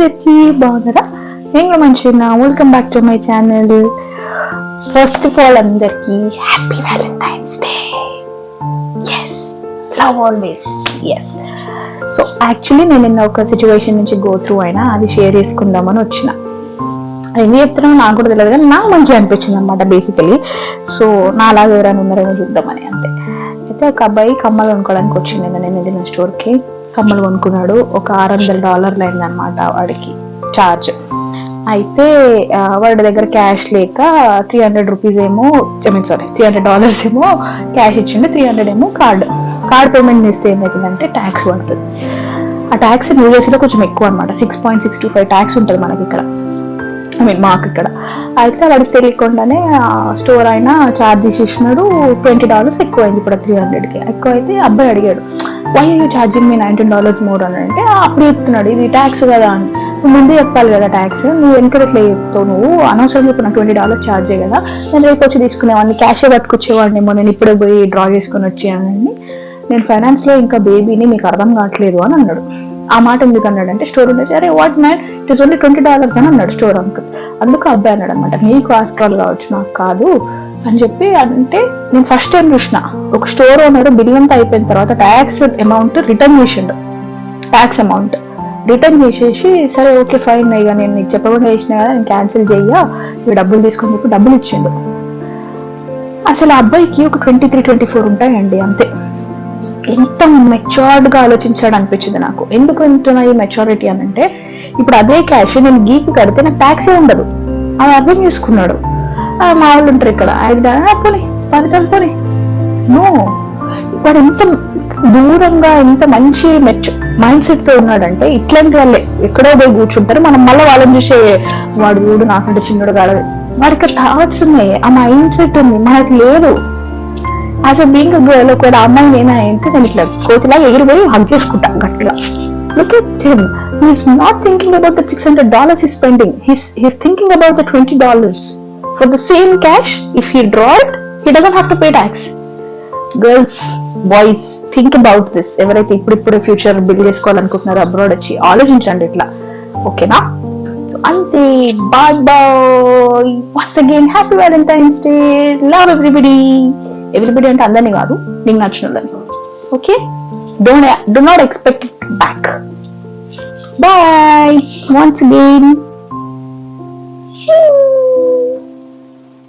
అందరికీ బాగున్నారా? నేను కూడా మంచిగా. Welcome back to my channel. First of all అందరికీ happy Valentine's day. Yes, love always. Yes. So actually నేను నిన్న ఒక సిచ్యువేషన్ నుంచి గో త్రూ అయినా అది షేర్ చేసుకుందామని వచ్చిన. ఏం చెప్తున్నావు నాకు కూడా తెలియదు, కానీ నాకు మంచిగా అనిపించింది అనమాట బేసికలీ. సో నా అలాగే ఎవరైనా ఉన్నారేమో చూద్దామని అంతే. అయితే ఒక అబ్బాయి కమ్మలు కొనుక్కోవడానికి వచ్చింది. నేను వెళ్ళిన స్టోర్కి కమ్మలు కొనుక్కున్నాడు. ఒక $600 అయిందనమాట వాడికి ఛార్జ్. అయితే వాడి దగ్గర క్యాష్ లేక $300 ఏమో $300 ఏమో క్యాష్ ఇచ్చిండు, 300 ఏమో కార్డ్ పేమెంట్ చేస్తే ఏమవుతుందంటే ట్యాక్స్ పడుతుంది. ఆ ట్యాక్స్ న్యూజెర్సీలో కొంచెం ఎక్కువ అనమాట, 6.625 ట్యాక్స్ ఉంటుంది మనకి ఇక్కడ, మాకు ఇక్కడ. అయితే వాడికి తెలియకుండానే స్టోర్ అయినా ఛార్జ్ చేసేసినాడు. $20 ఎక్కువైంది. ఇప్పుడు 300కి ఎక్కువ అయితే అబ్బాయి అడిగాడు, why you charging me $19 more అని. అంటే అప్పుడు చెప్తున్నాడు, ఇది ట్యాక్స్ కదా అని. నువ్వు ముందే చెప్పాలి కదా ట్యాక్స్, నువ్వు వెనక ఎట్లా చెప్తావు, నువ్వు అనవసరంగా ఇప్పుడు నాకు $20 ఛార్జే కదా, నేను రేపు వచ్చి తీసుకునేవాడిని, క్యాషే పట్టుకొచ్చేవాడిని ఏమో, నేను ఇప్పుడే పోయి డ్రా చేసుకొని వచ్చేయాలని. నేను ఫైనాన్స్లో ఇంకా బేబీని, మీకు అర్థం కావట్లేదు అని అన్నాడు. ఆ మాట ఎందుకు అన్నాడు అంటే, స్టోర్ ఉండేసి అరే what man it is only $20 అని అన్నాడు స్టోర్ అంకుల్. అందుకు అబ్బాయి అన్నాడు అనమాట, నీకు ఆఫ్టర్ కావచ్చు నాకు కాదు అని చెప్పి. అంటే నేను ఫస్ట్ టైం చూసిన ఒక స్టోర్ ఓనర్ బిల్ అంతా అయిపోయిన తర్వాత ట్యాక్స్ అమౌంట్ రిటర్న్ చేసిండు. ట్యాక్స్ అమౌంట్ రిటర్న్ చేసేసి, సరే ఓకే ఫైన్, ఇక నేను నీకు చెప్పకుండా చేసిన కదా, నేను క్యాన్సిల్ చెయ్యా, ఇవి డబ్బులు తీసుకొని చెప్పి డబ్బులు ఇచ్చిండు. అసలు ఆ అబ్బాయికి ఒక 23-24 ఉంటాయండి అంతే. ఎంత మెచ్యూర్డ్గా ఆలోచించాడు అనిపించింది నాకు. ఎందుకు అంటున్నా ఈ మెచ్యూరిటీ అని అంటే, ఇప్పుడు అదే క్యాష్ నేను గీకి కడితే నాకు ట్యాక్సే ఉండదు, అది అర్థం చేసుకున్నాడు. మా వాళ్ళు ఉంటారు ఇక్కడ, పోనీ $10 నో. వాడు ఎంత దూరంగా, ఎంత మంచి మైండ్ సెట్ తో ఉన్నాడంటే, ఇట్లాంటి వాళ్ళే ఎక్కడో పోయి కూర్చుంటారు, మనం మళ్ళీ వాళ్ళని చూసే వాడు వీడు నాకంటే చిన్నడు కాదు, వాడికి థాట్స్ ఉన్నాయి, ఆ మైండ్ సెట్ ఉంది, మనకి లేదు. యాజ్ అ బీయింగ్ గర్ల్ ఒకవేళ అమ్మాయి నేనా అయితే నేను ఇట్లా కోతిలాగా ఎగిరిపోయి హగ్ చేసుకుంటా గట్టిగా. Look at him. He's not thinking about the $600 he's spending. He's thinking about the $20. For the same cash, if he draw it, he doesn't have to pay tax. Girls, boys, think about this. ఎవరైతే ఇప్పుడు future build చేసుకోవాలనుకుంటున్నారో abroad వచ్చి ఆలోచించండి ఇట్లా, ఓకేనా? So అంతే, bye bye. Once again happy Valentine's day. Love everybody. Everybody అంటే అందరినీ కాదు, నీకు నచ్చిన వాళ్ళని. Okay, do not expect it back. Bye once again.